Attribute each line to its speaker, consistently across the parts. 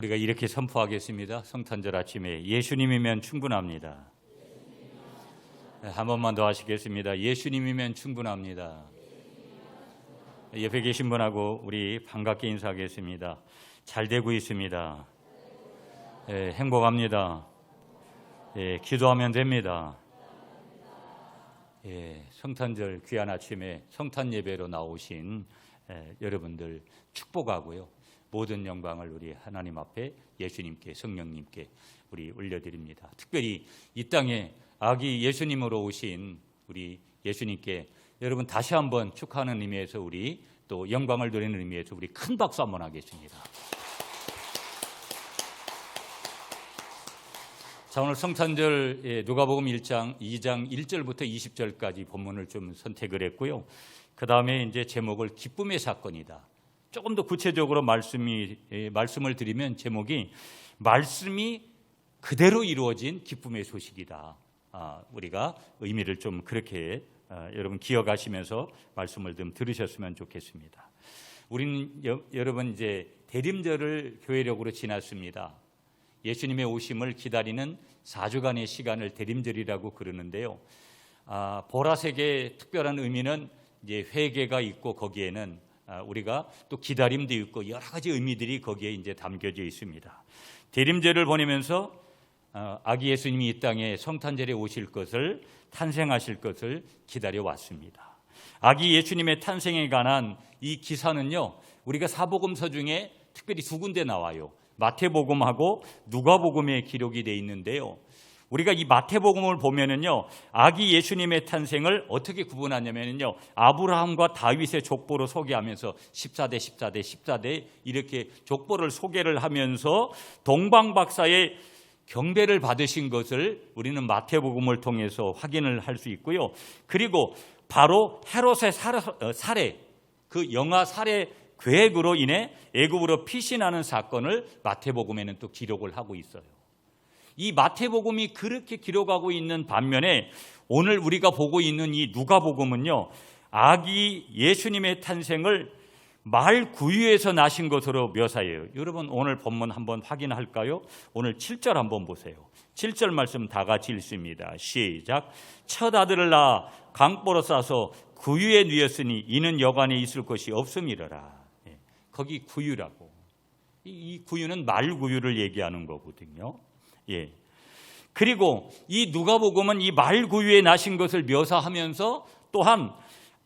Speaker 1: 우리가 이렇게 선포하겠습니다. 성탄절 아침에 예수님이면 충분합니다. 한 번만 더 하시겠습니다. 예수님이면 충분합니다. 옆에 계신 분하고 우리 반갑게 인사하겠습니다. 잘 되고 있습니다. 행복합니다. 기도하면 됩니다. 성탄절 귀한 아침에 성탄 예배로 나오신 여러분들 축복하고요. 모든 영광을 우리 하나님 앞에 예수님께 성령님께 우리 올려드립니다. 특별히 이 땅에 아기 예수님으로 오신 우리 예수님께 여러분 다시 한번 축하하는 의미에서 우리 또 영광을 드리는 의미에서 우리 큰 박수 한번 하겠습니다. 자, 오늘 성탄절 누가복음 1장 2장 1절부터 20절까지 본문을 좀 선택을 했고요. 그 다음에 이제 제목을 기쁨의 사건이다. 조금 더 구체적으로 말씀을 드리면 제목이 말씀이 그대로 이루어진 기쁨의 소식이다. 우리가 의미를 좀 그렇게 여러분 기억하시면서 말씀을 좀 들으셨으면 좋겠습니다. 우리는 여러분 이제 대림절을 교회력으로 지났습니다. 예수님의 오심을 기다리는 4주간의 시간을 대림절이라고 그러는데요. 보라색의 특별한 의미는 이제 회개가 있고 거기에는 우리가 또 기다림도 있고 여러 가지 의미들이 거기에 이제 담겨져 있습니다. 대림절을 보내면서 아기 예수님이 이 땅에 성탄절에 오실 것을 탄생하실 것을 기다려 왔습니다. 아기 예수님의 탄생에 관한 이 기사는요, 우리가 사복음서 중에 특별히 두 군데 나와요. 마태복음하고 누가복음에 기록이 되어 있는데요. 우리가 이 마태복음을 보면은요, 아기 예수님의 탄생을 어떻게 구분하냐면요, 아브라함과 다윗의 족보로 소개하면서 14대 이렇게 족보를 소개를 하면서 동방박사의 경배를 받으신 것을 우리는 마태복음을 통해서 확인을 할 수 있고요. 그리고 바로 헤롯의 살해, 그 영아 살해 계획으로 인해 애굽으로 피신하는 사건을 마태복음에는 또 기록을 하고 있어요. 이 마태복음이 그렇게 기록하고 있는 반면에 오늘 우리가 보고 있는 이 누가복음은요, 아기 예수님의 탄생을 말 구유에서 나신 것으로 묘사해요. 여러분 오늘 본문 한번 확인할까요? 오늘 7절 한번 보세요. 7절 말씀 다 같이 읽습니다. 시작. 첫 아들을 낳아 강보로 싸서 구유에 누였으니 이는 여관에 있을 것이 없음이러라. 거기 구유라고. 이 구유는 말 구유를 얘기하는 거거든요. 그리고 이 누가복음은 이 말구유에 나신 것을 묘사하면서 또한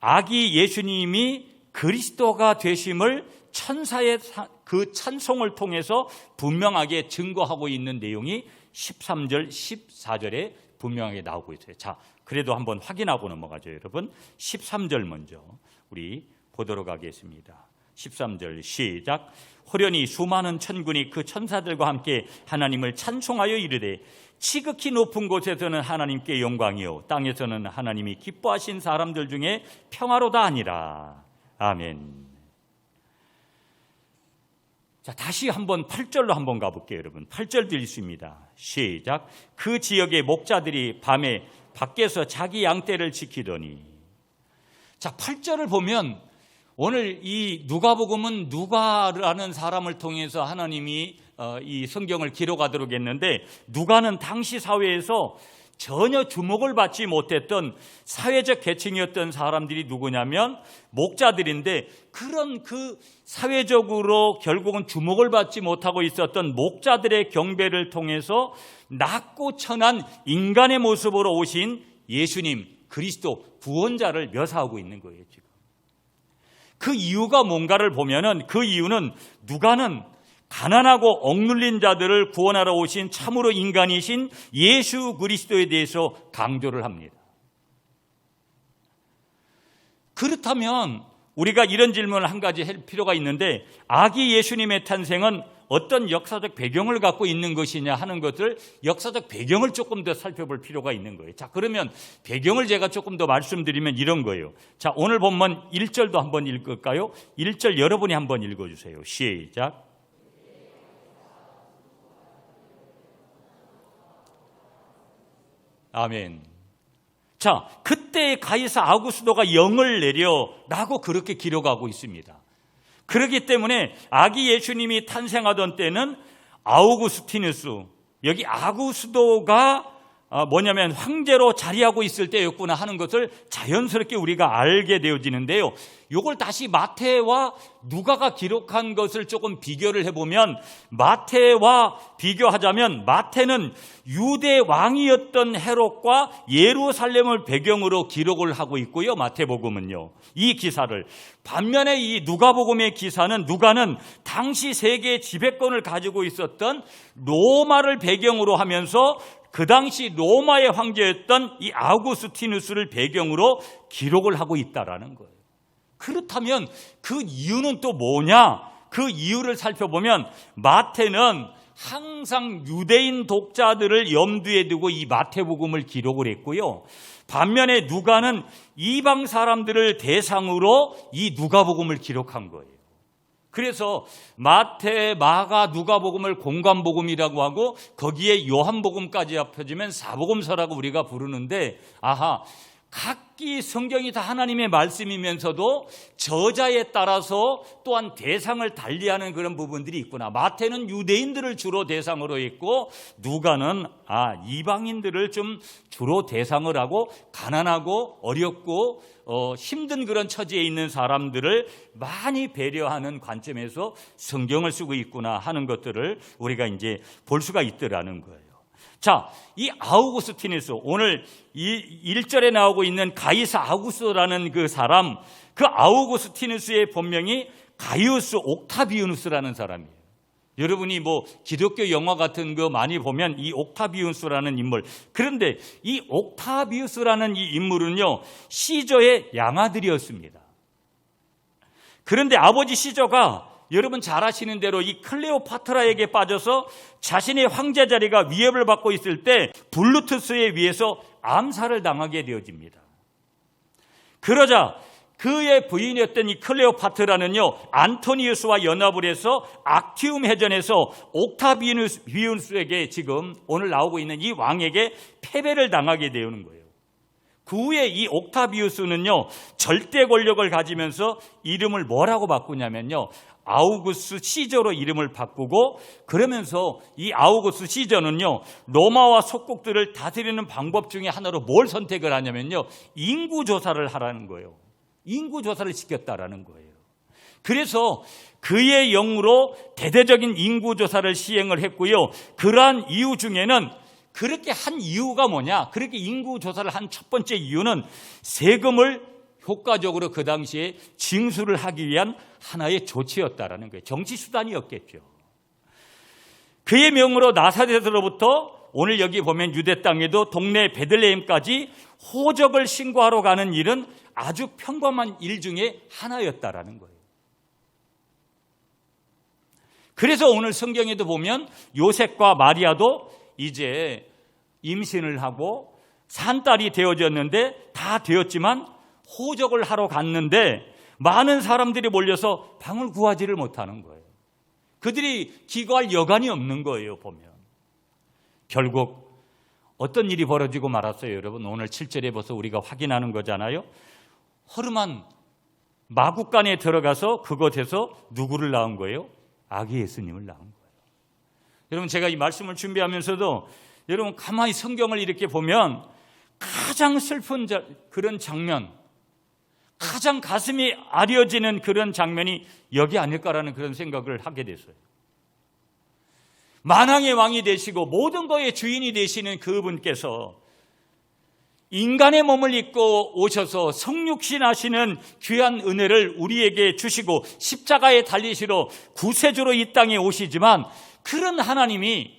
Speaker 1: 아기 예수님이 그리스도가 되심을 천사의 그 찬송을 통해서 분명하게 증거하고 있는 내용이 13절, 14절에 분명하게 나오고 있어요. 자, 그래도 한번 확인하고 넘어가죠, 여러분. 13절 먼저 우리 보도록 하겠습니다. 13절 시작. 호련히 수많은 천군이 그 천사들과 함께 하나님을 찬송하여 이르되 지극히 높은 곳에서는 하나님께 영광이요 땅에서는 하나님이 기뻐하신 사람들 중에 평화로다 하니라. 아멘. 자, 다시 한번 8절로 한번 가볼게요, 여러분. 8절도 읽습니다. 시작. 그 지역의 목자들이 밤에 밖에서 자기 양떼를 지키더니. 자, 8절을 보면 오늘 이 누가복음은 누가라는 사람을 통해서 하나님이 이 성경을 기록하도록 했는데, 누가는 당시 사회에서 전혀 주목을 받지 못했던 사회적 계층이었던 사람들이 누구냐면 목자들인데, 그런 그 사회적으로 결국은 주목을 받지 못하고 있었던 목자들의 경배를 통해서 낮고 천한 인간의 모습으로 오신 예수님 그리스도 구원자를 묘사하고 있는 거예요. 지금 그 이유가 뭔가를 보면은, 그 이유는 누가는 가난하고 억눌린 자들을 구원하러 오신 참으로 인간이신 예수 그리스도에 대해서 강조를 합니다. 그렇다면 우리가 이런 질문을 한 가지 할 필요가 있는데, 아기 예수님의 탄생은 어떤 역사적 배경을 갖고 있는 것이냐 하는 것을, 역사적 배경을 조금 더 살펴볼 필요가 있는 거예요. 자, 그러면 배경을 제가 조금 더 말씀드리면 이런 거예요. 자, 오늘 본문 1절도 한번 읽을까요? 1절 여러분이 한번 읽어주세요. 시작. 아멘. 자, 그때 가이사 아구스도가 영을 내려라고 그렇게 기록하고 있습니다. 그렇기 때문에 아기 예수님이 탄생하던 때는 아우구스티누스, 여기 아구스도가 뭐냐면 황제로 자리하고 있을 때였구나 하는 것을 자연스럽게 우리가 알게 되어지는데요. 이걸 다시 마태와 누가가 기록한 것을 조금 비교를 해보면, 마태와 비교하자면 마태는 유대 왕이었던 헤롯과 예루살렘을 배경으로 기록을 하고 있고요. 마태복음은요, 이 기사를. 반면에 이 누가복음의 기사는, 누가는 당시 세계 지배권을 가지고 있었던 로마를 배경으로 하면서 그 당시 로마의 황제였던 이 아우구스티누스를 배경으로 기록을 하고 있다라는 거예요. 그렇다면 그 이유는 또 뭐냐? 그 이유를 살펴보면 마태는 항상 유대인 독자들을 염두에 두고 이 마태복음을 기록을 했고요. 반면에 누가는 이방 사람들을 대상으로 이 누가복음을 기록한 거예요. 그래서 마태, 마가, 누가복음을 공관복음이라고 하고 거기에 요한복음까지 합해지면 사복음서라고 우리가 부르는데, 각기 성경이 다 하나님의 말씀이면서도 저자에 따라서 또한 대상을 달리하는 그런 부분들이 있구나. 마태는 유대인들을 주로 대상으로 했고, 누가는 이방인들을 좀 주로 대상을 하고, 가난하고 어렵고 힘든 그런 처지에 있는 사람들을 많이 배려하는 관점에서 성경을 쓰고 있구나 하는 것들을 우리가 이제 볼 수가 있더라는 거예요. 자, 이 아우구스티누스, 오늘 이 1절에 나오고 있는 가이사 아우구스라는 그 사람, 그 아우구스티누스의 본명이 가이우스 옥타비우누스라는 사람이에요. 여러분이 뭐 기독교 영화 같은 거 많이 보면 이 옥타비우스라는 인물, 그런데 이 옥타비우스라는 이 인물은요, 시저의 양아들이었습니다. 그런데 아버지 시저가 여러분 잘 아시는 대로 이 클레오파트라에게 빠져서 자신의 황제 자리가 위협을 받고 있을 때 블루투스에 의해서 암살을 당하게 되어집니다. 그러자 그의 부인이었던 이 클레오파트라는요, 안토니우스와 연합을 해서 악티움 해전에서 옥타비우누스에게, 지금 오늘 나오고 있는 이 왕에게 패배를 당하게 되는 거예요. 그 후에 이 옥타비우스는요, 절대 권력을 가지면서 이름을 뭐라고 바꾸냐면요, 아우구스 시저로 이름을 바꾸고, 그러면서 이 아우구스 시저는요, 로마와 속국들을 다스리는 방법 중에 하나로 뭘 선택을 하냐면요, 인구조사를 하라는 거예요. 인구조사를 시켰다라는 거예요. 그래서 그의 영으로 대대적인 인구조사를 시행을 했고요. 그러한 이유 중에는, 그렇게 한 이유가 뭐냐, 그렇게 인구조사를 한 첫 번째 이유는 세금을 효과적으로 그 당시에 징수를 하기 위한 하나의 조치였다라는 거예요. 정치수단이었겠죠. 그의 명으로 나사렛으로부터 오늘 여기 보면 유대 땅에도 동네 베들레헴까지 호적을 신고하러 가는 일은 아주 평범한 일 중에 하나였다라는 거예요. 그래서 오늘 성경에도 보면 요셉과 마리아도 이제 임신을 하고 산딸이 되어졌는데, 다 되었지만 호적을 하러 갔는데 많은 사람들이 몰려서 방을 구하지를 못하는 거예요. 그들이 기거할 여간이 없는 거예요. 보면 결국 어떤 일이 벌어지고 말았어요. 여러분, 오늘 7절에 벌써 우리가 확인하는 거잖아요. 허름한 마구간에 들어가서 그곳에서 누구를 낳은 거예요? 아기 예수님을 낳은 거예요. 여러분, 제가 이 말씀을 준비하면서도 여러분 가만히 성경을 이렇게 보면 가장 슬픈 그런 장면, 가장 가슴이 아려지는 그런 장면이 여기 아닐까라는 그런 생각을 하게 됐어요. 만왕의 왕이 되시고 모든 것의 주인이 되시는 그분께서 인간의 몸을 입고 오셔서 성육신 하시는 귀한 은혜를 우리에게 주시고 십자가에 달리시러 구세주로 이 땅에 오시지만, 그런 하나님이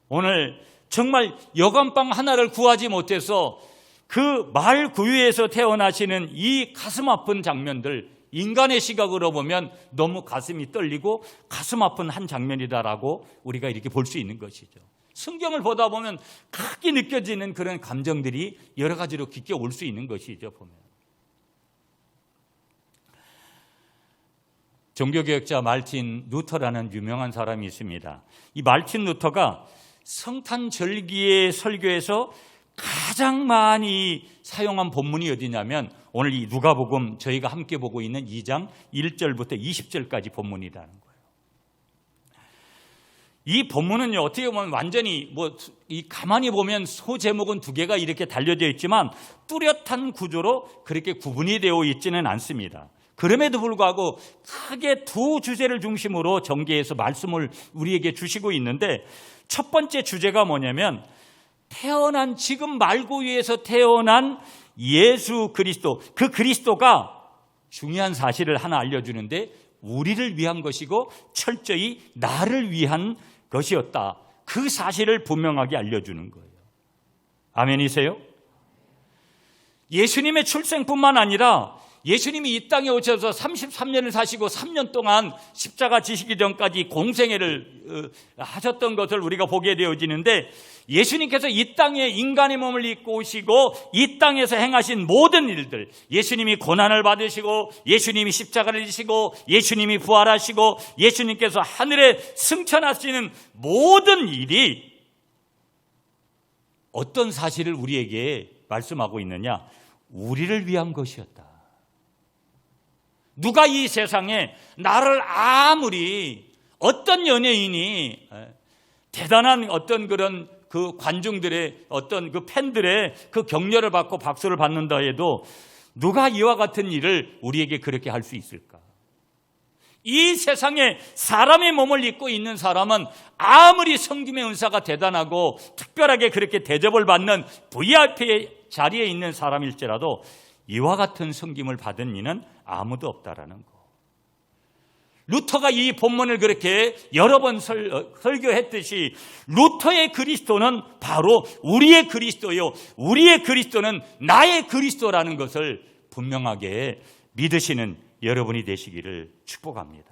Speaker 1: 오늘 정말 여간빵 하나를 구하지 못해서 그 말 구유에서 태어나시는 이 가슴 아픈 장면들, 인간의 시각으로 보면 너무 가슴이 떨리고 가슴 아픈 한 장면이다라고 우리가 이렇게 볼 수 있는 것이죠. 성경을 보다 보면 크게 느껴지는 그런 감정들이 여러 가지로 깊게 올 수 있는 것이죠. 보면 종교개혁자 말틴 루터라는 유명한 사람이 있습니다. 이 말틴 루터가 성탄절기의 설교에서 가장 많이 사용한 본문이 어디냐면 오늘 이 누가복음 저희가 함께 보고 있는 2장 1절부터 20절까지 본문이라는 거예요. 이 본문은요, 어떻게 보면 완전히 가만히 보면 소 제목은 두 개가 이렇게 달려져 있지만 뚜렷한 구조로 그렇게 구분이 되어 있지는 않습니다. 그럼에도 불구하고 크게 두 주제를 중심으로 전개해서 말씀을 우리에게 주시고 있는데, 첫 번째 주제가 뭐냐면 지금 말구 위에서 태어난 예수 그리스도, 그 그리스도가 중요한 사실을 하나 알려주는데 우리를 위한 것이고 철저히 나를 위한 것이었다. 그 사실을 분명하게 알려주는 거예요. 아멘이세요? 예수님의 출생뿐만 아니라 예수님이 이 땅에 오셔서 33년을 사시고 3년 동안 십자가 지시기 전까지 공생애를 하셨던 것을 우리가 보게 되어지는데, 예수님께서 이 땅에 인간의 몸을 입고 오시고 이 땅에서 행하신 모든 일들, 예수님이 고난을 받으시고 예수님이 십자가를 지시고 예수님이 부활하시고 예수님께서 하늘에 승천하시는 모든 일이 어떤 사실을 우리에게 말씀하고 있느냐? 우리를 위한 것이었다. 누가 이 세상에 나를 아무리 어떤 연예인이 대단한 어떤 그런 그 관중들의 어떤 그 팬들의 그 격려를 받고 박수를 받는다 해도 누가 이와 같은 일을 우리에게 그렇게 할 수 있을까? 이 세상에 사람의 몸을 입고 있는 사람은 아무리 성김의 은사가 대단하고 특별하게 그렇게 대접을 받는 VIP 자리에 있는 사람일지라도 이와 같은 성김을 받은 이는 아무도 없다라는 거. 루터가 이 본문을 그렇게 여러 번 설교했듯이 루터의 그리스도는 바로 우리의 그리스도요, 우리의 그리스도는 나의 그리스도라는 것을 분명하게 믿으시는 여러분이 되시기를 축복합니다.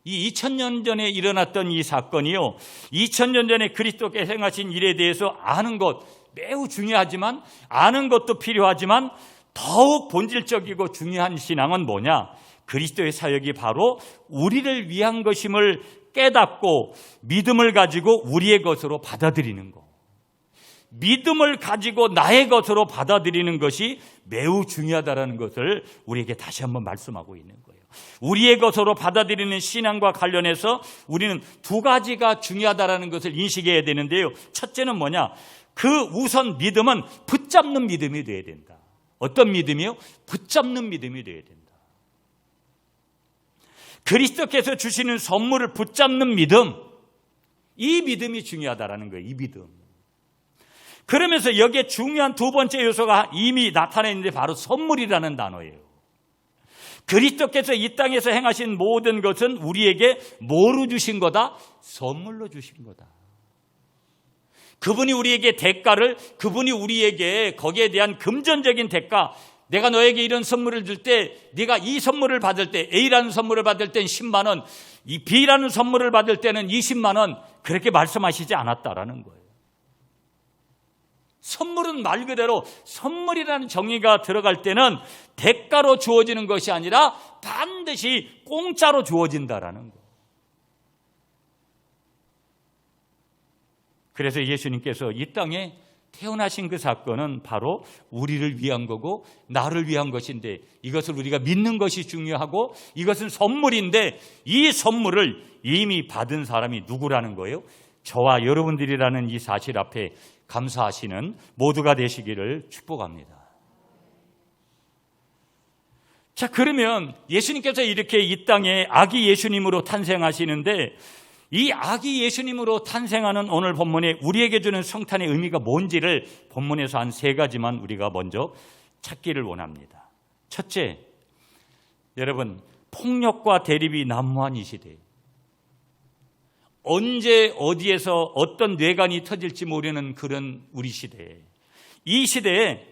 Speaker 1: 이 2000년 전에 일어났던 이 사건이요, 2000년 전에 그리스도께서 행하신 일에 대해서 아는 것 매우 중요하지만, 아는 것도 필요하지만 더욱 본질적이고 중요한 신앙은 뭐냐? 그리스도의 사역이 바로 우리를 위한 것임을 깨닫고 믿음을 가지고 우리의 것으로 받아들이는 것. 믿음을 가지고 나의 것으로 받아들이는 것이 매우 중요하다는 것을 우리에게 다시 한번 말씀하고 있는 거예요. 우리의 것으로 받아들이는 신앙과 관련해서 우리는 두 가지가 중요하다는 것을 인식해야 되는데요. 첫째는 뭐냐? 그 우선 믿음은 붙잡는 믿음이 되어야 된다. 어떤 믿음이요? 붙잡는 믿음이 되어야 된다. 그리스도께서 주시는 선물을 붙잡는 믿음, 이 믿음이 중요하다는 거예요. 이 믿음. 그러면서 여기에 중요한 두 번째 요소가 이미 나타나 있는데 바로 선물이라는 단어예요. 그리스도께서 이 땅에서 행하신 모든 것은 우리에게 뭐로 주신 거다? 선물로 주신 거다. 그분이 우리에게 그분이 우리에게 거기에 대한 금전적인 대가, 내가 너에게 이런 선물을 줄 때, 네가 이 선물을 받을 때, A라는 선물을 받을 때는 10만 원, 이 B라는 선물을 받을 때는 20만 원, 그렇게 말씀하시지 않았다라는 거예요. 선물은 말 그대로 선물이라는 정의가 들어갈 때는 대가로 주어지는 것이 아니라 반드시 공짜로 주어진다라는 거예요. 그래서 예수님께서 이 땅에 태어나신 그 사건은 바로 우리를 위한 거고 나를 위한 것인데, 이것을 우리가 믿는 것이 중요하고 이것은 선물인데, 이 선물을 이미 받은 사람이 누구라는 거예요? 저와 여러분들이라는 이 사실 앞에 감사하시는 모두가 되시기를 축복합니다. 자, 그러면 예수님께서 이렇게 이 땅에 아기 예수님으로 탄생하시는데, 이 아기 예수님으로 탄생하는 오늘 본문에 우리에게 주는 성탄의 의미가 뭔지를 본문에서 한 세 가지만 우리가 먼저 찾기를 원합니다. 첫째, 여러분, 폭력과 대립이 난무한 이 시대, 언제 어디에서 어떤 뇌관이 터질지 모르는 그런 우리 시대에, 이 시대에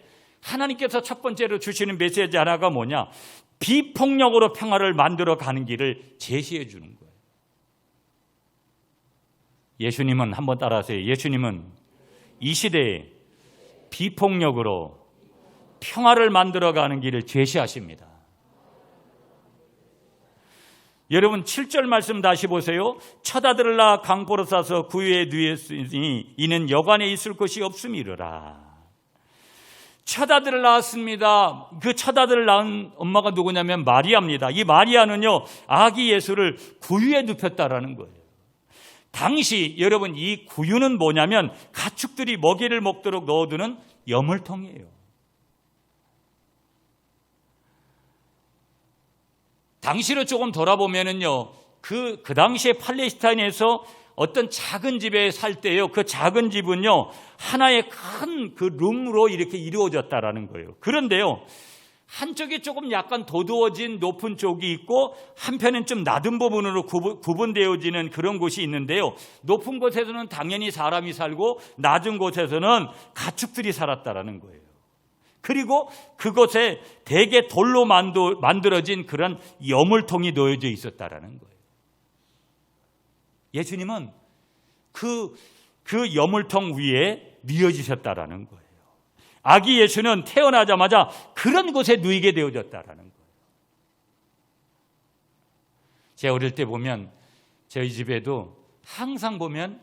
Speaker 1: 하나님께서 첫 번째로 주시는 메시지 하나가 뭐냐? 비폭력으로 평화를 만들어 가는 길을 제시해 주는 거예요. 예수님은, 한번 따라하세요. 예수님은 이 시대에 비폭력으로 평화를 만들어 가는 길을 제시하십니다. 여러분 7절 말씀 다시 보세요. 쳐다들라 강포로 싸서 구유에 누였으니 이는 여관에 있을 곳이 없음이로라. 처다들을 낳았습니다. 그 처다들을 낳은 엄마가 누구냐면 마리아입니다. 이 마리아는요, 아기 예수를 구유에 눕혔다라는 거예요. 당시 여러분 이 구유는 뭐냐면 가축들이 먹이를 먹도록 넣어두는 여물통이에요. 당시로 조금 돌아보면은요, 그 당시에 팔레스타인에서 어떤 작은 집에 살 때요, 그 작은 집은요, 하나의 큰 그 룸으로 이렇게 이루어졌다라는 거예요. 그런데요, 한쪽이 조금 약간 도두어진 높은 쪽이 있고 한편은 좀 낮은 부분으로 구분되어지는 그런 곳이 있는데요, 높은 곳에서는 당연히 사람이 살고 낮은 곳에서는 가축들이 살았다라는 거예요. 그리고 그곳에 대개 돌로 만들어진 그런 여물통이 놓여져 있었다라는 거예요. 예수님은 그 여물통 위에 누워지셨다라는 거예요. 아기 예수는 태어나자마자 그런 곳에 누이게 되어졌다라는 거예요. 제가 어릴 때 보면 저희 집에도 항상 보면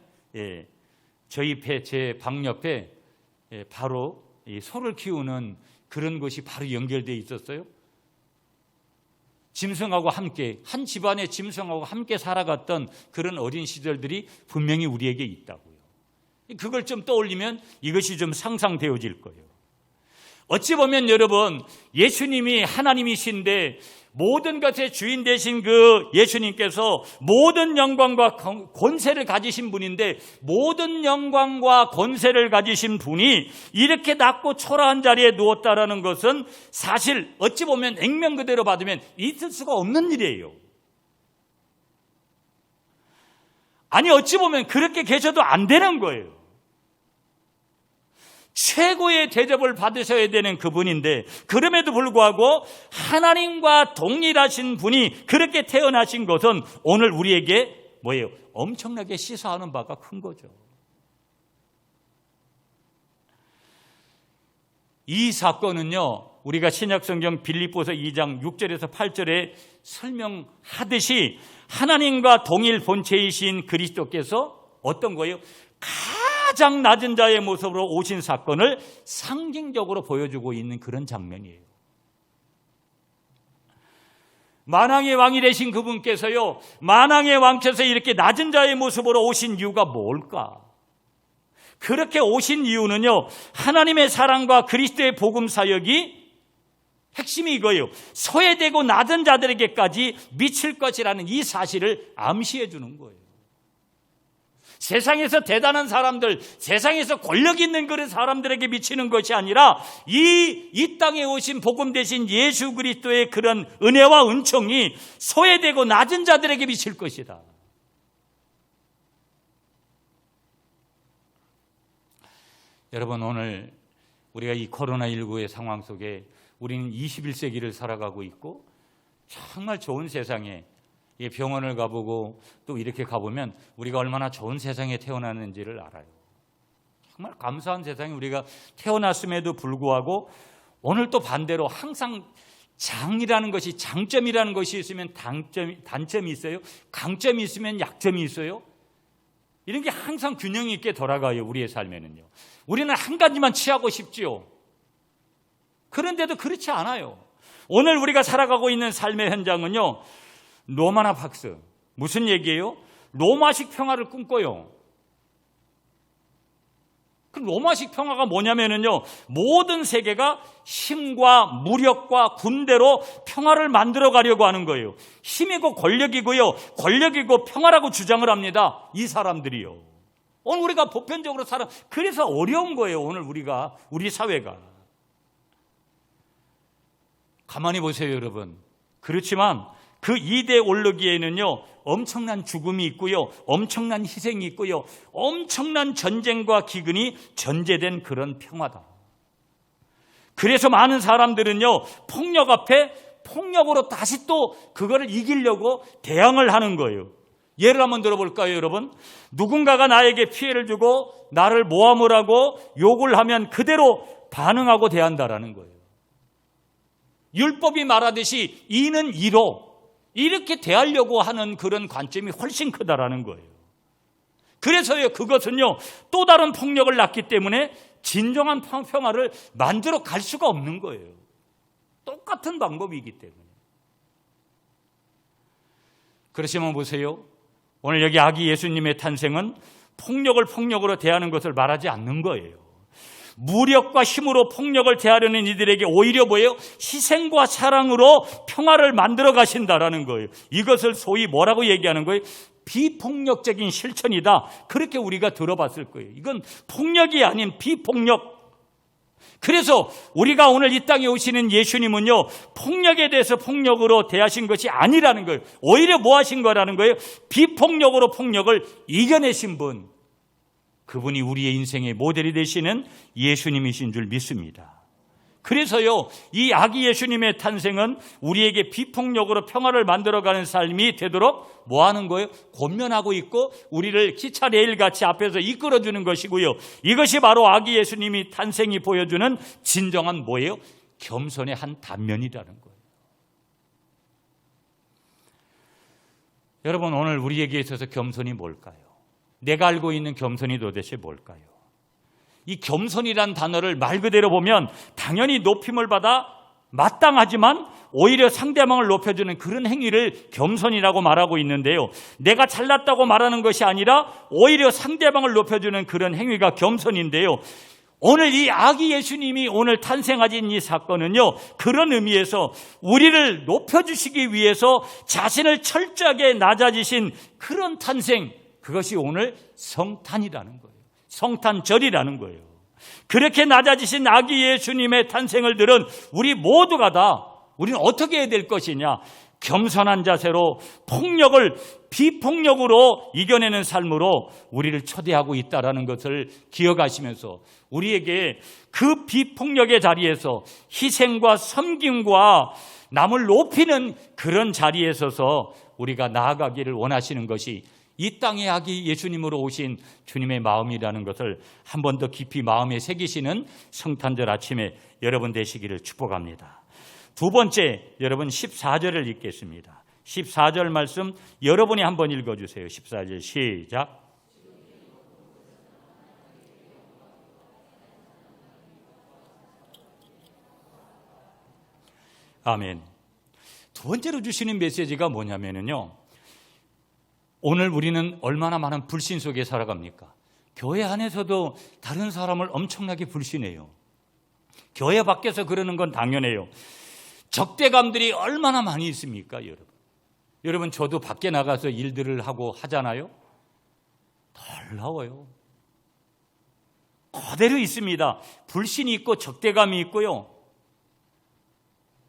Speaker 1: 저희 제 방 옆에 바로 이 소를 키우는 그런 곳이 바로 연결되어 있었어요. 짐승하고 함께, 한 집안의 짐승하고 함께 살아갔던 그런 어린 시절들이 분명히 우리에게 있다고요. 그걸 좀 떠올리면 이것이 좀 상상되어질 거예요. 어찌 보면 여러분, 예수님이 하나님이신데 모든 것의 주인 되신 그 예수님께서 모든 영광과 권세를 가지신 분인데, 모든 영광과 권세를 가지신 분이 이렇게 낮고 초라한 자리에 누웠다라는 것은 사실 어찌 보면 액면 그대로 받으면 있을 수가 없는 일이에요. 아니, 어찌 보면 그렇게 계셔도 안 되는 거예요. 최고의 대접을 받으셔야 되는 그분인데, 그럼에도 불구하고 하나님과 동일하신 분이 그렇게 태어나신 것은 오늘 우리에게 뭐예요? 엄청나게 시사하는 바가 큰 거죠. 이 사건은요, 우리가 신약성경 빌립보서 2장 6절에서 8절에 설명하듯이 하나님과 동일 본체이신 그리스도께서 어떤 거예요? 가장 낮은 자의 모습으로 오신 사건을 상징적으로 보여주고 있는 그런 장면이에요. 만왕의 왕이 되신 그분께서요, 만왕의 왕께서 이렇게 낮은 자의 모습으로 오신 이유가 뭘까? 그렇게 오신 이유는요, 하나님의 사랑과 그리스도의 복음 사역이 핵심이 이거예요. 소외되고 낮은 자들에게까지 미칠 것이라는 이 사실을 암시해 주는 거예요. 세상에서 대단한 사람들, 세상에서 권력 있는 그런 사람들에게 미치는 것이 아니라 이 땅에 오신 복음 대신 예수 그리스도의 그런 은혜와 은총이 소외되고 낮은 자들에게 미칠 것이다. 여러분, 오늘 우리가 이 코로나19의 상황 속에 우리는 21세기를 살아가고 있고, 정말 좋은 세상에 병원을 가보고 또 이렇게 가보면 우리가 얼마나 좋은 세상에 태어났는지를 알아요. 정말 감사한 세상에 우리가 태어났음에도 불구하고 오늘 또 반대로 항상 장이라는 것이, 장점이라는 것이 있으면 단점이 있어요. 강점이 있으면 약점이 있어요. 이런 게 항상 균형 있게 돌아가요. 우리의 삶에는요. 우리는 한 가지만 취하고 싶지요. 그런데도 그렇지 않아요. 오늘 우리가 살아가고 있는 삶의 현장은요, 로마나 팍스, 무슨 얘기예요? 로마식 평화를 꿈꿔요. 그 로마식 평화가 뭐냐면요, 모든 세계가 힘과 무력과 군대로 평화를 만들어 가려고 하는 거예요. 힘이고 권력이고요, 권력이고 평화라고 주장을 합니다. 이 사람들이요. 오늘 우리가 보편적으로 그래서 어려운 거예요. 오늘 우리 사회가. 가만히 보세요, 여러분. 그렇지만 그 이데올로기에는요, 엄청난 죽음이 있고요, 엄청난 희생이 있고요, 엄청난 전쟁과 기근이 전제된 그런 평화다. 그래서 많은 사람들은요, 폭력 앞에 폭력으로 다시 또 그거를 이기려고 대항을 하는 거예요. 예를 한번 들어볼까요, 여러분? 누군가가 나에게 피해를 주고 나를 모함을 하고 욕을 하면 그대로 반응하고 대한다라는 거예요. 율법이 말하듯이 이는 이로, 이렇게 대하려고 하는 그런 관점이 훨씬 크다라는 거예요. 그래서요, 그것은요, 또 다른 폭력을 낳기 때문에 진정한 평화를 만들어 갈 수가 없는 거예요. 똑같은 방법이기 때문에. 그렇지만 보세요, 오늘 여기 아기 예수님의 탄생은 폭력을 폭력으로 대하는 것을 말하지 않는 거예요. 무력과 힘으로 폭력을 대하려는 이들에게 오히려 뭐예요? 희생과 사랑으로 평화를 만들어 가신다라는 거예요. 이것을 소위 뭐라고 얘기하는 거예요? 비폭력적인 실천이다. 그렇게 우리가 들어봤을 거예요. 이건 폭력이 아닌 비폭력. 그래서 우리가 오늘 이 땅에 오시는 예수님은요, 폭력에 대해서 폭력으로 대하신 것이 아니라는 거예요. 오히려 뭐 하신 거라는 거예요? 비폭력으로 폭력을 이겨내신 분. 그분이 우리의 인생의 모델이 되시는 예수님이신 줄 믿습니다. 그래서요, 이 아기 예수님의 탄생은 우리에게 비폭력으로 평화를 만들어가는 삶이 되도록 뭐 하는 거예요? 권면하고 있고 우리를 기차 레일같이 앞에서 이끌어주는 것이고요. 이것이 바로 아기 예수님이 탄생이 보여주는 진정한 뭐예요? 겸손의 한 단면이라는 거예요. 여러분, 오늘 우리에게 있어서 겸손이 뭘까요? 내가 알고 있는 겸손이 도대체 뭘까요? 이 겸손이란 단어를 말 그대로 보면 당연히 높임을 받아 마땅하지만 오히려 상대방을 높여주는 그런 행위를 겸손이라고 말하고 있는데요. 내가 잘났다고 말하는 것이 아니라 오히려 상대방을 높여주는 그런 행위가 겸손인데요. 오늘 이 아기 예수님이 오늘 탄생하신 이 사건은요, 그런 의미에서 우리를 높여주시기 위해서 자신을 철저하게 낮아지신 그런 탄생, 그것이 오늘 성탄이라는 거예요. 성탄절이라는 거예요. 그렇게 낮아지신 아기 예수님의 탄생을 들은 우리 모두가 다 우리는 어떻게 해야 될 것이냐? 겸손한 자세로 폭력을 비폭력으로 이겨내는 삶으로 우리를 초대하고 있다는 것을 기억하시면서 우리에게 그 비폭력의 자리에서 희생과 섬김과 남을 높이는 그런 자리에 서서 우리가 나아가기를 원하시는 것이 이 땅의 아기 예수님으로 오신 주님의 마음이라는 것을 한 번 더 깊이 마음에 새기시는 성탄절 아침에 여러분 되시기를 축복합니다. 두 번째, 여러분 14절을 읽겠습니다. 14절 말씀 여러분이 한번 읽어주세요. 14절 시작. 아멘. 두 번째로 주시는 메시지가 뭐냐면요, 오늘 우리는 얼마나 많은 불신 속에 살아갑니까? 교회 안에서도 다른 사람을 엄청나게 불신해요. 교회 밖에서 그러는 건 당연해요. 적대감들이 얼마나 많이 있습니까, 여러분? 여러분, 저도 밖에 나가서 일들을 하고 하잖아요. 놀라워요. 그대로 있습니다. 불신이 있고 적대감이 있고요.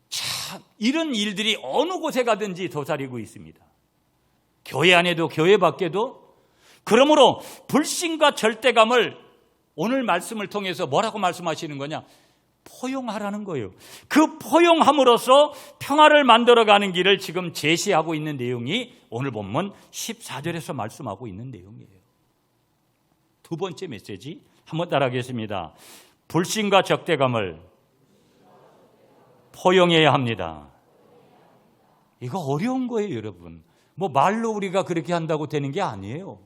Speaker 1: 참, 이런 일들이 어느 곳에 가든지 도사리고 있습니다. 교회 안에도 교회 밖에도. 그러므로 불신과 절대감을 오늘 말씀을 통해서 뭐라고 말씀하시는 거냐? 포용하라는 거예요. 그 포용함으로써 평화를 만들어가는 길을 지금 제시하고 있는 내용이 오늘 본문 14절에서 말씀하고 있는 내용이에요. 두 번째 메시지 한번 따라하겠습니다. 불신과 적대감을 포용해야 합니다. 이거 어려운 거예요, 여러분. 뭐 말로 우리가 그렇게 한다고 되는 게 아니에요.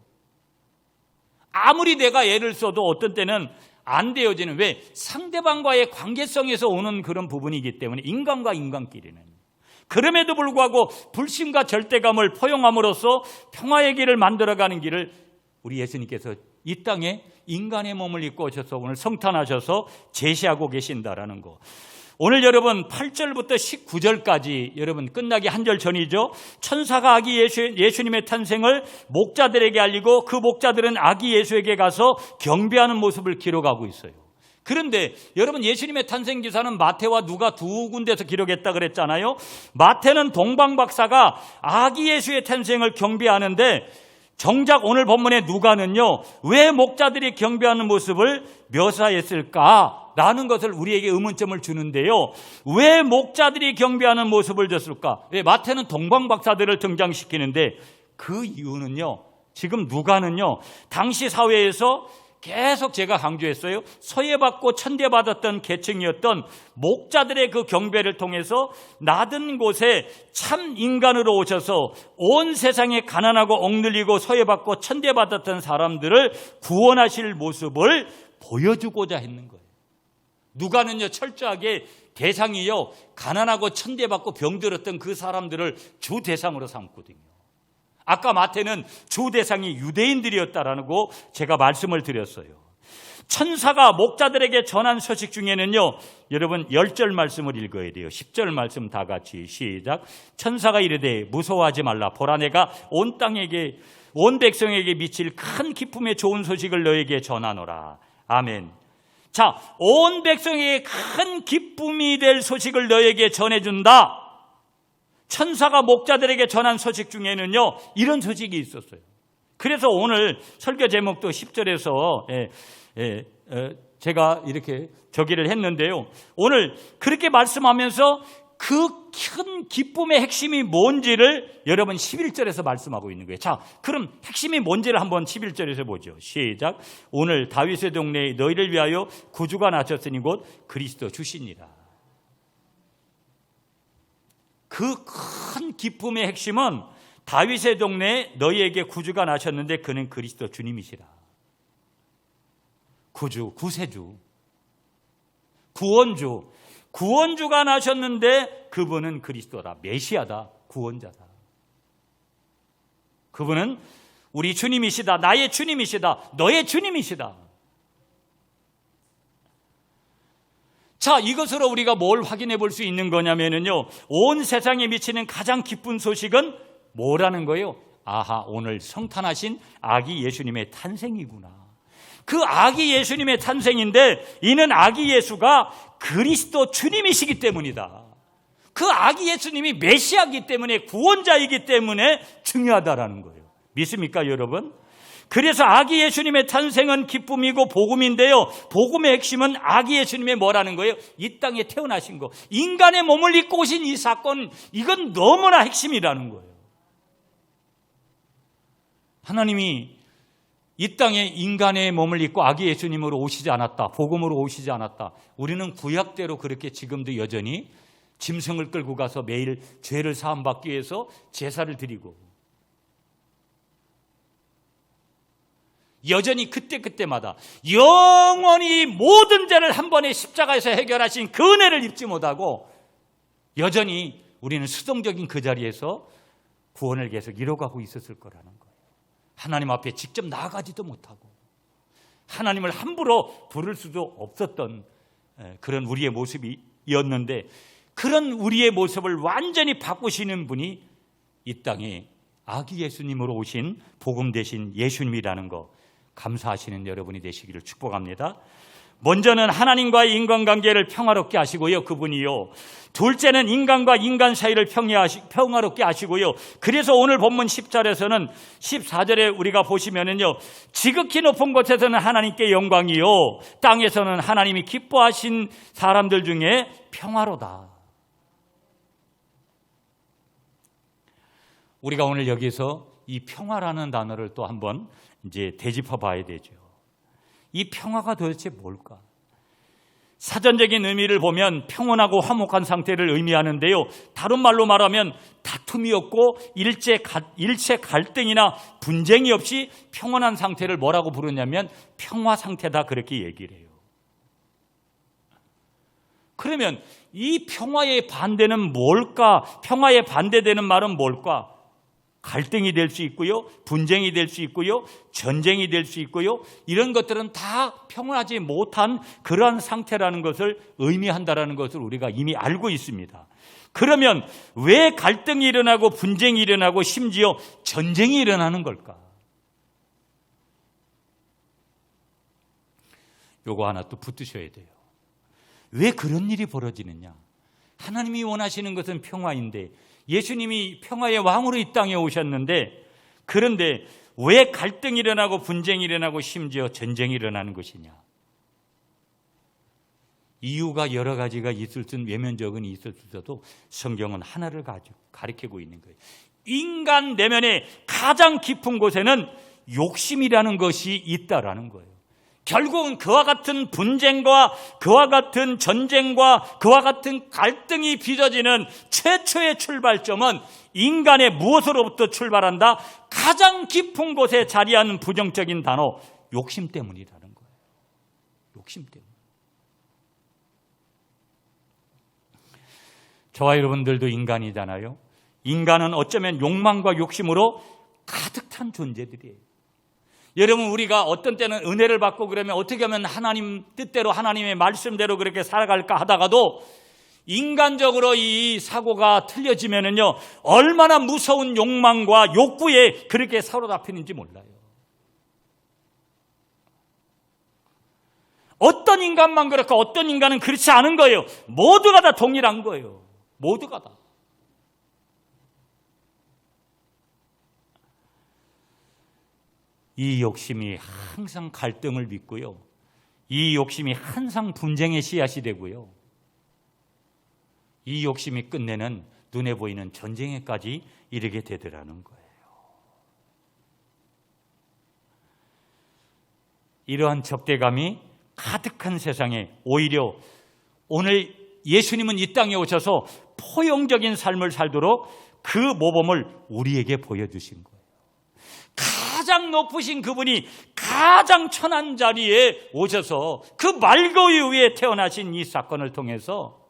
Speaker 1: 아무리 내가 애를 써도 어떤 때는 안 되어지는, 왜? 상대방과의 관계성에서 오는 그런 부분이기 때문에, 인간과 인간끼리는. 그럼에도 불구하고 불신과 절대감을 포용함으로써 평화의 길을 만들어가는 길을 우리 예수님께서 이 땅에 인간의 몸을 입고 오셔서 오늘 성탄하셔서 제시하고 계신다라는 거. 오늘 여러분 8절부터 19절까지 여러분 끝나기 한 절 전이죠. 천사가 아기 예수님의 탄생을 목자들에게 알리고 그 목자들은 아기 예수에게 가서 경배하는 모습을 기록하고 있어요. 그런데 여러분, 예수님의 탄생 기사는 마태와 누가 두 군데서 기록했다 그랬잖아요. 마태는 동방박사가 아기 예수의 탄생을 경배하는데, 정작 오늘 본문의 누가는요, 왜 목자들이 경배하는 모습을 묘사했을까? 라는 것을 우리에게 의문점을 주는데요. 왜 목자들이 경배하는 모습을 줬을까? 왜 마태는 동방박사들을 등장시키는데, 그 이유는요, 지금 누가는요, 당시 사회에서 계속 제가 강조했어요. 소외받고 천대받았던 계층이었던 목자들의 그 경배를 통해서 낮은 곳에 참 인간으로 오셔서 온 세상에 가난하고 억눌리고 소외받고 천대받았던 사람들을 구원하실 모습을 보여주고자 했는 거예요. 누가는요, 철저하게 대상이요, 가난하고 천대받고 병들었던 그 사람들을 주 대상으로 삼거든요. 아까 마태는 주 대상이 유대인들이었다라고 제가 말씀을 드렸어요. 천사가 목자들에게 전한 소식 중에는요, 여러분 10절 말씀을 읽어야 돼요. 10절 말씀 다 같이 시작. 천사가 이르되 무서워하지 말라. 보라 내가 온 땅에게 온 백성에게 미칠 큰 기쁨의 좋은 소식을 너에게 전하노라. 아멘. 자, 온 백성에게 큰 기쁨이 될 소식을 너에게 전해준다. 천사가 목자들에게 전한 소식 중에는요, 이런 소식이 있었어요. 그래서 오늘 설교 제목도 10절에서 제가 이렇게 저기를 했는데요. 오늘 그렇게 말씀하면서 그 큰 기쁨의 핵심이 뭔지를 여러분 11절에서 말씀하고 있는 거예요. 자, 그럼 핵심이 뭔지를 한번 11절에서 보죠. 시작. 오늘 다윗의 동네에 너희를 위하여 구주가 나셨으니 곧 그리스도 주시니라. 그 큰 기쁨의 핵심은 다윗의 동네에 너희에게 구주가 나셨는데 그는 그리스도 주님이시라. 구주, 구세주, 구원주가 나셨는데 그분은 그리스도다. 메시아다. 구원자다. 그분은 우리 주님이시다. 나의 주님이시다. 너의 주님이시다. 자, 이것으로 우리가 뭘 확인해 볼 수 있는 거냐면요, 온 세상에 미치는 가장 기쁜 소식은 뭐라는 거예요? 아하, 오늘 성탄하신 아기 예수님의 탄생이구나. 그 아기 예수님의 탄생인데 이는 아기 예수가 그리스도 주님이시기 때문이다. 그 아기 예수님이 메시아이기 때문에, 구원자이기 때문에 중요하다라는 거예요. 믿습니까, 여러분? 그래서 아기 예수님의 탄생은 기쁨이고 복음인데요, 복음의 핵심은 아기 예수님의 뭐라는 거예요? 이 땅에 태어나신 거, 인간의 몸을 입고 오신 이 사건, 이건 너무나 핵심이라는 거예요. 하나님이 이 땅에 인간의 몸을 입고 아기 예수님으로 오시지 않았다, 복음으로 오시지 않았다. 우리는 구약대로 그렇게 지금도 여전히 짐승을 끌고 가서 매일 죄를 사함받기 위해서 제사를 드리고, 여전히 그때마다 영원히 모든 죄를 한 번에 십자가에서 해결하신 그 은혜를 입지 못하고 여전히 우리는 수동적인 그 자리에서 구원을 계속 이뤄가고 있었을 거라는 거예요. 하나님 앞에 직접 나아가지도 못하고 하나님을 함부로 부를 수도 없었던 그런 우리의 모습이었는데, 그런 우리의 모습을 완전히 바꾸시는 분이 이 땅에 아기 예수님으로 오신 복음 되신 예수님이라는 거 감사하시는 여러분이 되시기를 축복합니다. 먼저는 하나님과의 인간관계를 평화롭게 하시고요, 그분이요. 둘째는 인간과 인간 사이를 평화롭게 하시고요. 그래서 오늘 본문 10절에서는 14절에 우리가 보시면은요, 지극히 높은 곳에서는 하나님께 영광이요, 땅에서는 하나님이 기뻐하신 사람들 중에 평화로다. 우리가 오늘 여기서 이 평화라는 단어를 또 한번 이제 되짚어 봐야 되죠. 이 평화가 도대체 뭘까? 사전적인 의미를 보면 평온하고 화목한 상태를 의미하는데요, 다른 말로 말하면 다툼이 없고 일체 갈등이나 분쟁이 없이 평온한 상태를 뭐라고 부르냐면 평화 상태다, 그렇게 얘기를 해요. 그러면 이 평화의 반대는 뭘까? 평화의 반대되는 말은 뭘까? 갈등이 될 수 있고요, 분쟁이 될 수 있고요, 전쟁이 될 수 있고요, 이런 것들은 다 평온하지 못한 그러한 상태라는 것을 의미한다라는 것을 우리가 이미 알고 있습니다. 그러면 왜 갈등이 일어나고 분쟁이 일어나고 심지어 전쟁이 일어나는 걸까? 요거 하나 또 붙으셔야 돼요. 왜 그런 일이 벌어지느냐? 하나님이 원하시는 것은 평화인데, 예수님이 평화의 왕으로 이 땅에 오셨는데, 그런데 왜 갈등이 일어나고 분쟁이 일어나고 심지어 전쟁이 일어나는 것이냐? 이유가 여러 가지가 있을 수, 외면적은 있을 수 있어도 성경은 하나를 가리키고 있는 거예요. 인간 내면의 가장 깊은 곳에는 욕심이라는 것이 있다라는 거예요. 결국은 그와 같은 분쟁과 그와 같은 전쟁과 그와 같은 갈등이 빚어지는 최초의 출발점은 인간의 무엇으로부터 출발한다? 가장 깊은 곳에 자리하는 부정적인 단어, 욕심 때문이라는 거예요. 욕심 때문. 저와 여러분들도 인간이잖아요. 인간은 어쩌면 욕망과 욕심으로 가득 찬 존재들이에요. 여러분, 우리가 어떤 때는 은혜를 받고 그러면 어떻게 하면 하나님 뜻대로 하나님의 말씀대로 그렇게 살아갈까 하다가도 인간적으로 이 사고가 틀려지면은요, 얼마나 무서운 욕망과 욕구에 그렇게 사로잡히는지 몰라요. 어떤 인간만 그렇고 어떤 인간은 그렇지 않은 거예요. 모두가 다 동일한 거예요. 모두가 다. 이 욕심이 항상 갈등을 빚고요. 이 욕심이 항상 분쟁의 씨앗이 되고요. 이 욕심이 끝내는 눈에 보이는 전쟁에까지 이르게 되더라는 거예요. 이러한 적대감이 가득한 세상에 오히려 오늘 예수님은 이 땅에 오셔서 포용적인 삶을 살도록 그 모범을 우리에게 보여주신 거예요. 가장 높으신 그분이 가장 천한 자리에 오셔서 그 말거이 위에 태어나신 이 사건을 통해서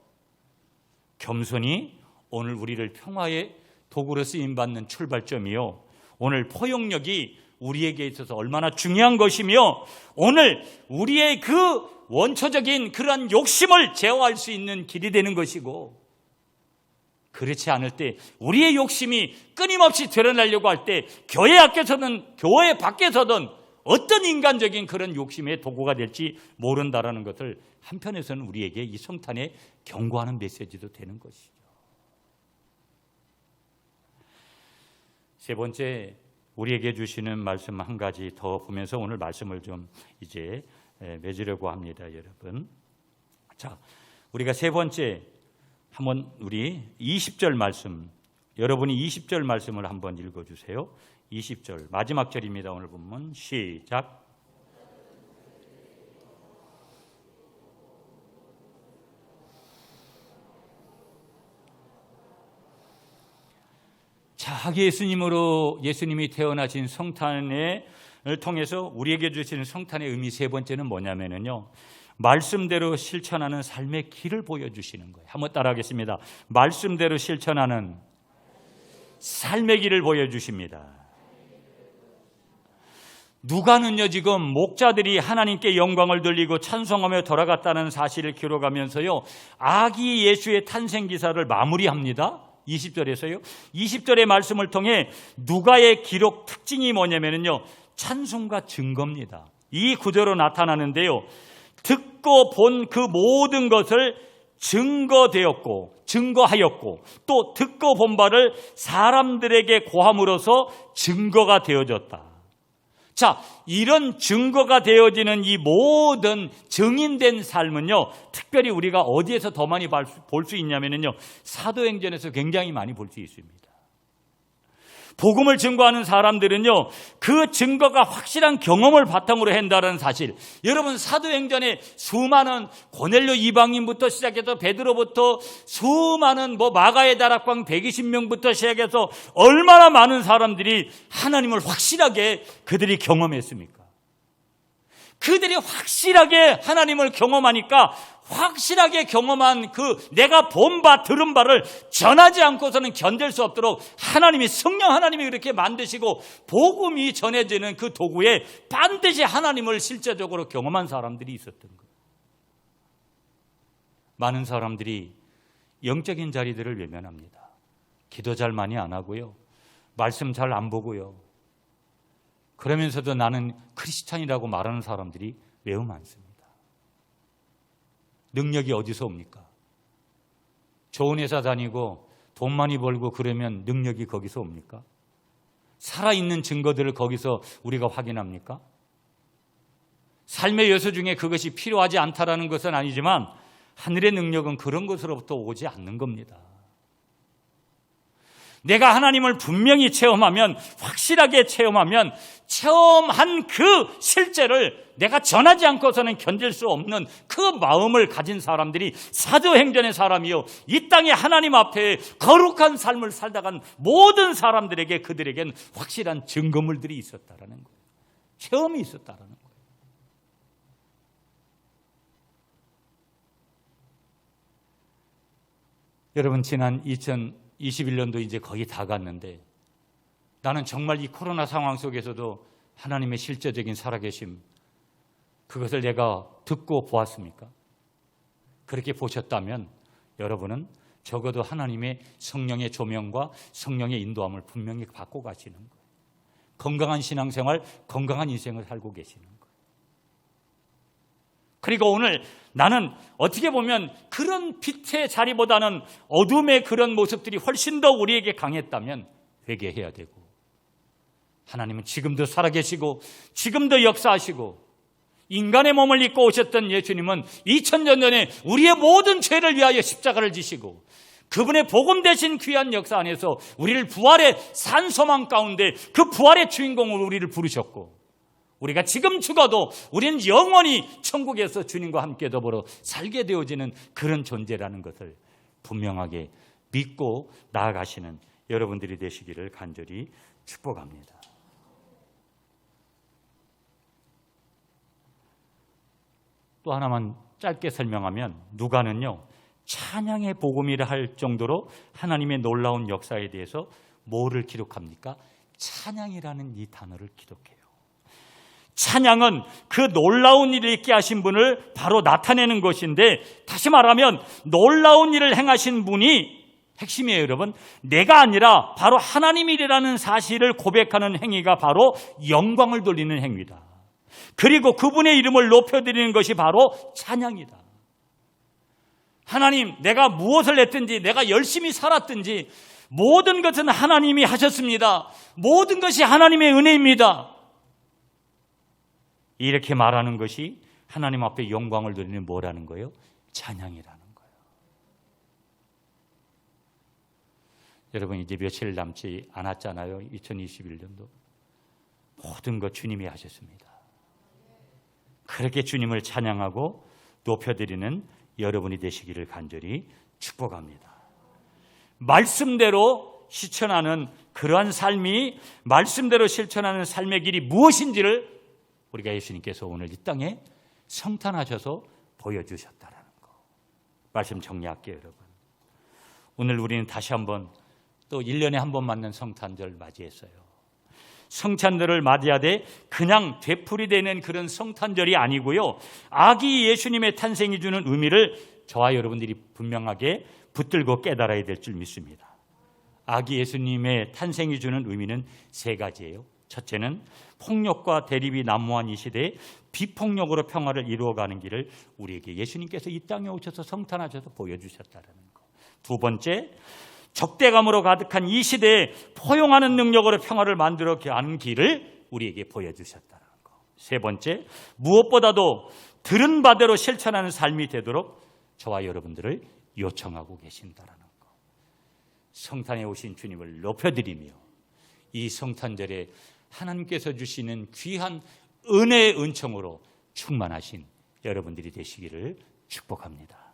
Speaker 1: 겸손히 오늘 우리를 평화의 도구로 쓰임받는 출발점이요, 오늘 포용력이 우리에게 있어서 얼마나 중요한 것이며 오늘 우리의 그 원초적인 그러한 욕심을 제어할 수 있는 길이 되는 것이고, 그렇지 않을 때 우리의 욕심이 끊임없이 드러나려고 할 때 교회 앞에서든 교회 밖에서든 어떤 인간적인 그런 욕심의 도구가 될지 모른다라는 것을 한편에서는 우리에게 이 성탄에 경고하는 메시지도 되는 것이죠. 세 번째, 우리에게 주시는 말씀 한 가지 더 보면서 오늘 말씀을 좀 이제 맺으려고 합니다, 여러분. 자, 우리가 세 번째 한번 우리 20절 말씀, 여러분이 20절 말씀을 한번 읽어주세요. 20절 마지막 절입니다. 오늘 본문 시작. 자, 예수님이 태어나신 성탄을 통해서 우리에게 주시는 성탄의 의미 세 번째는 뭐냐면요, 말씀대로 실천하는 삶의 길을 보여주시는 거예요. 한번 따라하겠습니다. 말씀대로 실천하는 삶의 길을 보여주십니다. 누가는요, 지금 목자들이 하나님께 영광을 돌리고 찬송하며 돌아갔다는 사실을 기록하면서요, 아기 예수의 탄생 기사를 마무리합니다. 20절에서요. 20절의 말씀을 통해 누가의 기록 특징이 뭐냐면요, 찬송과 증거입니다. 이 구절로 나타나는데요, 듣고 본 그 모든 것을 증거하였고 또 듣고 본 바를 사람들에게 고함으로써 증거가 되어졌다. 자, 이런 증거가 되어지는 이 모든 증인된 삶은요, 특별히 우리가 어디에서 더 많이 볼 수 있냐면요, 사도행전에서 굉장히 많이 볼 수 있습니다. 복음을 증거하는 사람들은요, 그 증거가 확실한 경험을 바탕으로 한다는 사실. 여러분, 사도행전에 수많은 고넬료 이방인부터 시작해서 베드로부터 수많은 마가의 다락방 120명부터 시작해서 얼마나 많은 사람들이 하나님을 확실하게 그들이 경험했습니까? 그들이 확실하게 하나님을 경험하니까 확실하게 경험한 그 내가 본 바 들은 바를 전하지 않고서는 견딜 수 없도록 성령 하나님이 그렇게 만드시고 복음이 전해지는 그 도구에 반드시 하나님을 실제적으로 경험한 사람들이 있었던 거예요. 많은 사람들이 영적인 자리들을 외면합니다. 기도 잘 많이 안 하고요, 말씀 잘 안 보고요, 그러면서도 나는 크리스찬이라고 말하는 사람들이 매우 많습니다. 능력이 어디서 옵니까? 좋은 회사 다니고 돈 많이 벌고 그러면 능력이 거기서 옵니까? 살아있는 증거들을 거기서 우리가 확인합니까? 삶의 요소 중에 그것이 필요하지 않다라는 것은 아니지만 하늘의 능력은 그런 것으로부터 오지 않는 겁니다. 내가 하나님을 분명히 체험하면, 확실하게 체험하면 체험한 그 실제를 내가 전하지 않고서는 견딜 수 없는 그 마음을 가진 사람들이 사도행전의 사람이요, 이 땅에 하나님 앞에 거룩한 삶을 살다간 모든 사람들에게 그들에겐 확실한 증거물들이 있었다라는 거예요. 체험이 있었다라는 거예요. 여러분, 지난 2021년도 이제 거의 다 갔는데 나는 정말 이 코로나 상황 속에서도 하나님의 실제적인 살아계심, 그것을 내가 듣고 보았습니까? 그렇게 보셨다면 여러분은 적어도 하나님의 성령의 조명과 성령의 인도함을 분명히 받고 가시는 거예요. 건강한 신앙생활, 건강한 인생을 살고 계시는 거예요. 그리고 오늘 나는 어떻게 보면 그런 빛의 자리보다는 어둠의 그런 모습들이 훨씬 더 우리에게 강했다면 회개해야 되고, 하나님은 지금도 살아계시고 지금도 역사하시고, 인간의 몸을 입고 오셨던 예수님은 2000년 전에 우리의 모든 죄를 위하여 십자가를 지시고 그분의 복음 대신 귀한 역사 안에서 우리를 부활의 산 소망 가운데 그 부활의 주인공으로 우리를 부르셨고, 우리가 지금 죽어도 우리는 영원히 천국에서 주님과 함께 더불어 살게 되어지는 그런 존재라는 것을 분명하게 믿고 나아가시는 여러분들이 되시기를 간절히 축복합니다. 또 하나만 짧게 설명하면, 누가는요 찬양의 복음이라 할 정도로 하나님의 놀라운 역사에 대해서 뭐를 기록합니까? 찬양이라는 이 단어를 기록해요. 찬양은 그 놀라운 일을 있게 하신 분을 바로 나타내는 것인데, 다시 말하면 놀라운 일을 행하신 분이 핵심이에요. 여러분, 내가 아니라 바로 하나님이라는 사실을 고백하는 행위가 바로 영광을 돌리는 행위다. 그리고 그분의 이름을 높여드리는 것이 바로 찬양이다. 하나님, 내가 무엇을 했든지, 내가 열심히 살았든지 모든 것은 하나님이 하셨습니다. 모든 것이 하나님의 은혜입니다. 이렇게 말하는 것이 하나님 앞에 영광을 돌리는 뭐라는 거예요? 찬양이라는 거예요. 여러분, 이제 며칠 남지 않았잖아요. 2021년도 모든 것 주님이 하셨습니다. 그렇게 주님을 찬양하고 높여드리는 여러분이 되시기를 간절히 축복합니다. 말씀대로 실천하는 그러한 삶이, 말씀대로 실천하는 삶의 길이 무엇인지를 우리가 예수님께서 오늘 이 땅에 성탄하셔서 보여주셨다라는 거. 말씀 정리할게요, 여러분. 오늘 우리는 다시 한번 또 1년에 한 번 맞는 성탄절 맞이했어요. 성탄절을 맞이하되 그냥 되풀이되는 그런 성탄절이 아니고요, 아기 예수님의 탄생이 주는 의미를 저와 여러분들이 분명하게 붙들고 깨달아야 될 줄 믿습니다. 아기 예수님의 탄생이 주는 의미는 세 가지예요. 첫째는 폭력과 대립이 난무한 이 시대에 비폭력으로 평화를 이루어가는 길을 우리에게 예수님께서 이 땅에 오셔서 성탄하셔서 보여주셨다는 거. 두 번째, 적대감으로 가득한 이 시대에 포용하는 능력으로 평화를 만들어가는 길을 우리에게 보여주셨다는 거. 세 번째, 무엇보다도 들은 바대로 실천하는 삶이 되도록 저와 여러분들을 요청하고 계신다는 거. 성탄에 오신 주님을 높여드리며 이 성탄절에 하나님께서 주시는 귀한 은혜의 은총으로 충만하신 여러분들이 되시기를 축복합니다.